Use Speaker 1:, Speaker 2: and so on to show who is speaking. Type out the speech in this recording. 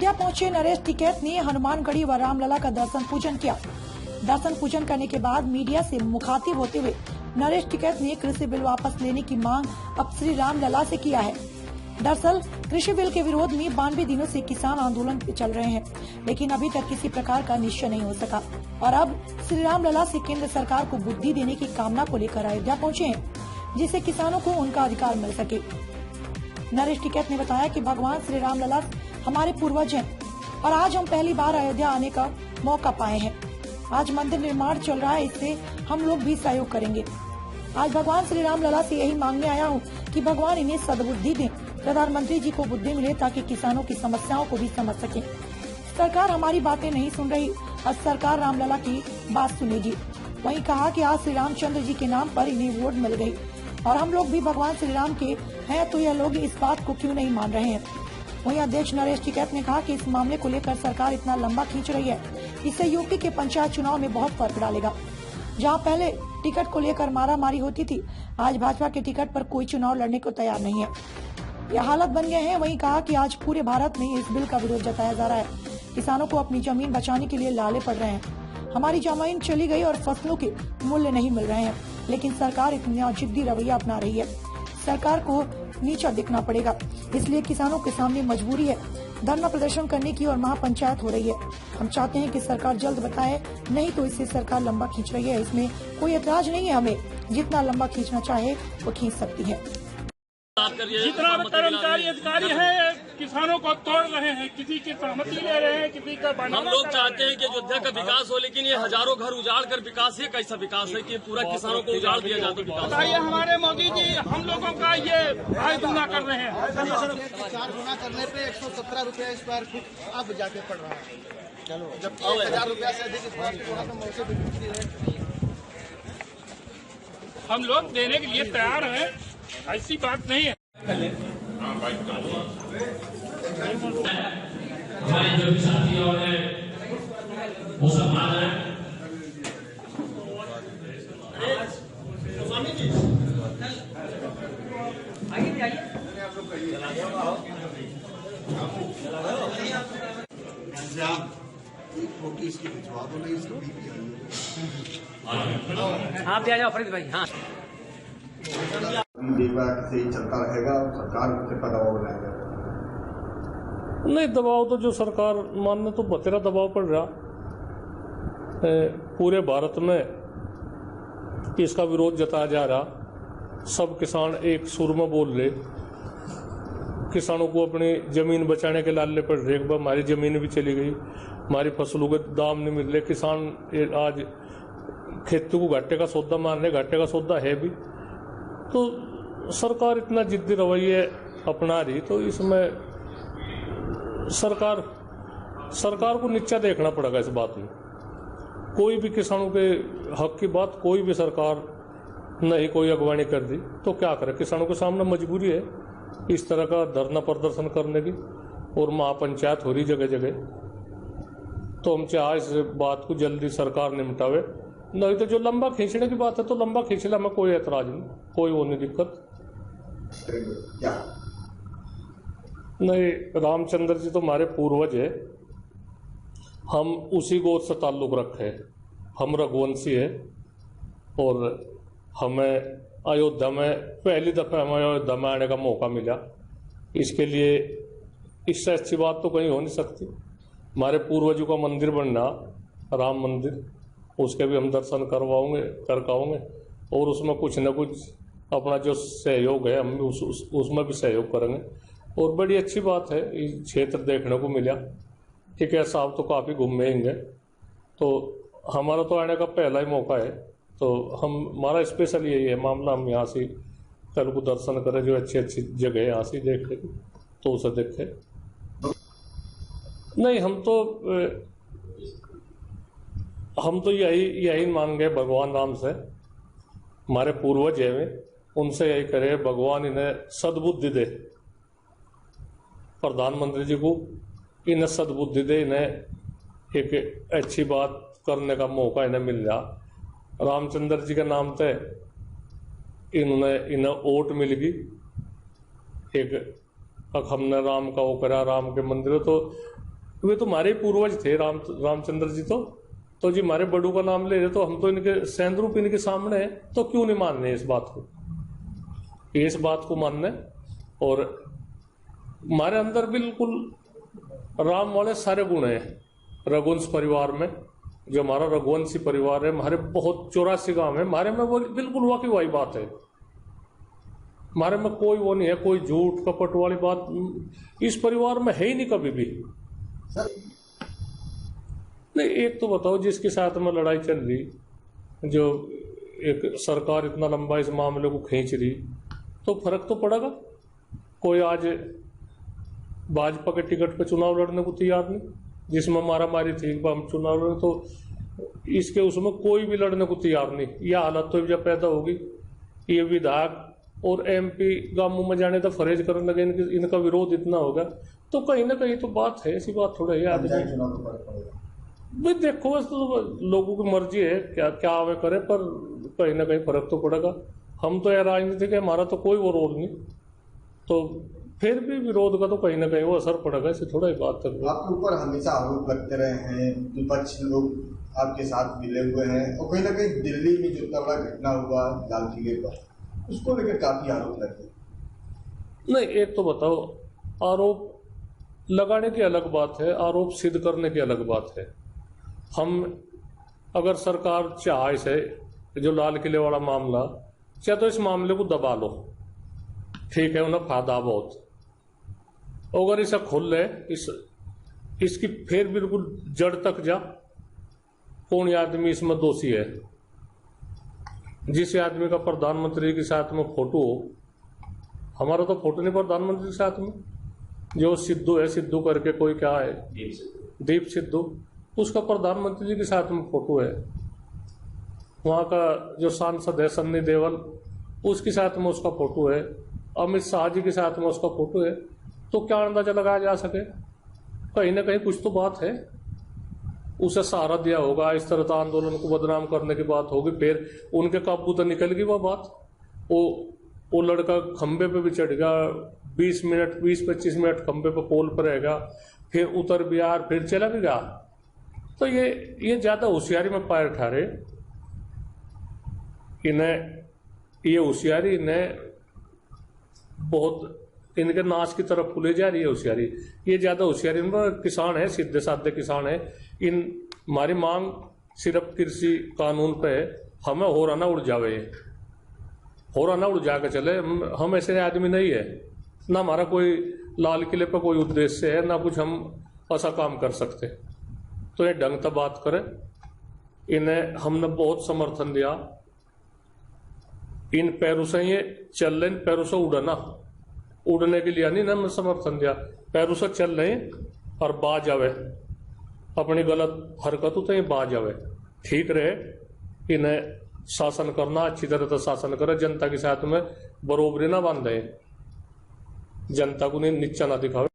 Speaker 1: अयोध्या पहुंचे नरेश टिकैत ने हनुमानगढ़ी व रामलला का दर्शन पूजन किया। दर्शन पूजन करने के बाद मीडिया से मुखातिब होते हुए नरेश टिकैत ने कृषि बिल वापस लेने की मांग अब श्री रामलला से किया है। दरअसल कृषि बिल के विरोध में 92 दिनों से किसान आंदोलन पे चल रहे हैं, लेकिन अभी तक किसी प्रकार का निश्चय नहीं हो सका और अब श्री रामलला से केंद्र सरकार को बुद्धि देने की कामना को लेकर अयोध्या पहुंचे हैं, जिससे किसानों को उनका अधिकार मिल सके। नरेश टिकैत ने बताया कि भगवान श्री रामलला हमारे पूर्वज हैं और आज हम पहली बार अयोध्या आने का मौका पाए हैं। आज मंदिर निर्माण चल रहा है, इससे हम लोग भी सहयोग करेंगे। आज भगवान श्री रामलला से यही मांगने आया हूँ कि भगवान इन्हें सद्बुद्धि दें, प्रधानमंत्री जी को बुद्धि मिले ताकि किसानों की समस्याओं को भी समझ सके। सरकार हमारी बातें नहीं सुन रही और सरकार रामलला की बात सुनेगी। वहीं कहा कि आज श्री रामचंद्र जी के नाम पर इन्हें वोट मिल गई और हम लोग भी भगवान श्री राम के हैं, तो यह लोग इस बात को क्यों नहीं मान रहे हैं। वहीं अध्यक्ष नरेश टिकैत ने कहा कि इस मामले को लेकर सरकार इतना लंबा खींच रही है, इससे यूपी के पंचायत चुनाव में बहुत फर्क डालेगा। जहां पहले टिकट को लेकर मारामारी होती थी, आज भाजपा के टिकट पर कोई चुनाव लड़ने को तैयार नहीं है। यह हालत बन गए हैं। वहीं कहा कि आज पूरे भारत में इस बिल का विरोध जताया जा रहा है। किसानों को अपनी जमीन बचाने के लिए लाले पड़ रहे हैं। हमारी जमीन चली गई और फसलों के मूल्य नहीं मिल रहे हैं, लेकिन सरकार इतना जिद्दी रवैया अपना रही है। सरकार को नीचा दिखना पड़ेगा, इसलिए किसानों के सामने मजबूरी है धरना प्रदर्शन करने की और महापंचायत हो रही है। हम चाहते हैं कि सरकार जल्द बताए, नहीं तो इससे सरकार लंबा खींच रही है। इसमें कोई ऐतराज नहीं है, हमें जितना लंबा खींचना चाहे वो खींच सकती है।
Speaker 2: जितना कर्मचारी अधिकारी है किसानों को तोड़ रहे हैं, किसी की सहमति ले रहे हैं, किसी का
Speaker 3: हम लोग चाहते हैं कि अयोध्या का विकास हो, लेकिन ये हजारों घर उजाड़ कर विकास, ये कैसा विकास है कि पूरा किसानों को उजाड़ दिया जाता विकास।
Speaker 2: बताइए हमारे मोदी जी हम लोगों का ये आय दुगना कर रहे हैं।
Speaker 4: 4 गुना करने पे 117 रुपया स्क्वायर फुट अब जाके पड़ रहा है। चलो जब 1000 रुपया से अधिक स्क्वायर फुट वहाँ तो मौके पे बिक्री है।
Speaker 2: हम लोग देने के लिए तैयार हैं, ऐसी बात नहीं है।
Speaker 5: हमारे जो भी साथी और हैं वो सब आ रहे हैं।
Speaker 4: इसकी भिजवा दो, नहीं इसको
Speaker 5: आप भी आ जाओ फरीद भाई। हाँ
Speaker 4: से चलता रहेगा, सरकार का दबाव बनाएगा।
Speaker 6: नहीं, दबाव तो जो सरकार मानने तो बतेरा दबाव पड़ रहा पूरे भारत में इसका विरोध जताया जा रहा। सब किसान एक सुर में बोल रहे, किसानों को अपनी जमीन बचाने के लाले पड़ रहे। एक बार हमारी जमीन भी चली गई, हमारी फसलों के दाम नहीं मिल रहे, किसान आज खेती को घाटे का सौदा मान रहे, घाटे का सौदा है भी। तो सरकार इतना जिद्दी रवैये अपना रही, तो इसमें सरकार को नीचा देखना पड़ेगा। इस बात में कोई भी किसानों के हक की बात कोई भी सरकार नहीं कोई अगवानी कर दी तो क्या करे। किसानों के सामने मजबूरी है इस तरह का धरना प्रदर्शन करने की, और महापंचायत हो रही जगह जगह। तो हम चाहे इस बात को जल्दी सरकार निपटावे, नहीं तो जो लंबा खींचने की बात है तो लंबा खींचने में कोई ऐतराज नहीं, कोई वो नहीं दिक्कत नहीं। रामचंद्र जी तो हमारे पूर्वज है, हम उसी गोद से ताल्लुक रखे हैं, हम रघुवंशी है। और हमें अयोध्या में पहली दफा हमें अयोध्या में आने का मौका मिला, इसके लिए इससे अच्छी बात तो कहीं हो नहीं सकती। हमारे पूर्वजों का मंदिर बनना, राम मंदिर, उसके भी हम दर्शन करवाओगे और उसमें कुछ न कुछ अपना जो सहयोग है हम उसमें भी सहयोग करेंगे। और बड़ी अच्छी बात है इस क्षेत्र देखने को मिला। ठीक है, साहब तो काफ़ी घूमेंगे, तो हमारा तो आने का पहला ही मौका है, तो हमारा स्पेशल यही है मामला, हम यहाँ से कल को दर्शन करें, जो अच्छी अच्छी जगह है यहाँ से देखे तो उसे देखे। नहीं, हम तो यही मांगे भगवान राम से, हमारे पूर्वज है उनसे यही करे भगवान इन्हें सद्बुद्धि दे, प्रधानमंत्री जी को इन्हें सद्बुद्धि दे, इन्हें एक अच्छी बात करने का मौका इन्हें मिल रहा। रामचंद्र जी के नाम पे इन्हें वोट मिल गई। एक हमने राम का वो करा, राम के मंदिर, तो वे तो हमारे पूर्वज थे रामचंद्र जी। तो जी हमारे बड़ों का नाम ले रहे, तो हम तो इनके सेंध रूप इनके सामने है, तो क्यों नहीं मान रहे इस बात को मानने। और हमारे अंदर बिल्कुल राम वाले सारे गुण हैं। रघुवंश परिवार में जो हमारा रघुवंशी परिवार है, हमारे बहुत 84 गांव है, हमारे में वो बिल्कुल वाकई वही बात है। हमारे में कोई वो नहीं है, कोई झूठ कपट वाली बात इस परिवार में है ही नहीं कभी भी। नहीं, एक तो बताओ, जिसके साथ में लड़ाई चल रही, जो एक सरकार इतना लंबा इस मामले को खींच रही, तो फर्क तो पड़ेगा। कोई आज भाजपा के टिकट पे चुनाव लड़ने को तैयार नहीं, जिसमें मारामारी थी हम चुनाव लड़े, तो इसके उसमें कोई भी लड़ने को तैयार नहीं। यह हालत तो जब पैदा होगी, ये विधायक और एमपी गांवों में जाने तो फरेज करने लगे, इनका विरोध इतना होगा, तो कहीं ना कहीं तो बात है, ऐसी बात थोड़ा है आदमी। भाई देखो, बस तो लोगों की मर्जी है, क्या वे करे, पर कहीं ना कहीं फर्क तो पड़ेगा। हम तो यार राजनीति के, हमारा तो कोई वो रोल नहीं, तो फिर भी विरोध का तो कहीं ना कहीं वो असर पड़ेगा, इससे थोड़ा ही बात है।
Speaker 7: आपके ऊपर हमेशा आरोप लगते रहे हैं, विपक्ष लोग आपके साथ मिले हुए हैं, और कहीं ना कहीं दिल्ली में जो इतना बड़ा घटना हुआ लाल किले पर, उसको लेकर काफी आरोप लगे।
Speaker 6: नहीं, एक तो बताओ, आरोप लगाने की अलग बात है, आरोप सिद्ध करने की अलग बात है। हम अगर सरकार चाहे इसे, जो लाल किले वाला मामला, चाहे तो इस मामले को दबा लो, ठीक है, उन्हें फायदा बहुत। अगर इसे खोल ले, इसकी फिर बिल्कुल जड़ तक जा, कौन आदमी इसमें दोषी है। जिस आदमी का प्रधानमंत्री के साथ में फोटो हो, हमारा तो फोटो नहीं प्रधानमंत्री के साथ में, जो सिद्धू है, सिद्धू करके कोई क्या है, दीप सिद्धू, उसका प्रधानमंत्री जी के साथ में फोटो है। वहां का जो सांसद है सन्नी देवल, उसके साथ में उसका फोटो है। अमित शाह जी के साथ में उसका फोटो है। तो क्या अंदाजा लगाया जा सके, कहीं ना कहीं कुछ तो बात है। उसे सहारा दिया होगा, इस तरह आंदोलन को बदनाम करने की बात होगी, फिर उनके काबू तो निकल गई वह बात। वो लड़का खंबे पे भी चढ़ गया, 20-25 मिनट खंबे पे पोल पर रहेगा, फिर उतर भी यार, फिर चला भी गया। तो ये ज्यादा होशियारी में पैर ठहरे, इन्हें ये होशियारी इन्हें बहुत इनके नाश की तरफ फूले जा रही है होशियारी। ये ज्यादा होशियारी, किसान है, सीधे साधे किसान है। हमारी मांग सिर्फ कृषि कानून पे है, हमें हो रहा ना उड़ जावे, हो रहा ना उड़ जाकर चले। हम ऐसे आदमी नहीं है, ना हमारा कोई लाल किले पर कोई उद्देश्य है, ना कुछ हम ऐसा काम कर सकते। तो ये ढंग से बात करें, इन्हें हमने बहुत समर्थन दिया। इन पैरों से ये चल रहे, पैरों से उड़ना, उड़ने के लिए नहीं ना हमने समर्थन दिया। पैरों से चल रहे और बाज आवे, अपनी गलत हरकत तो ये बाज आवे, ठीक रहे। इन्हें शासन करना, अच्छी तरह से शासन करे, जनता के साथ में बरोबरी ना बांधे, जनता को नीचा ना दिखावे।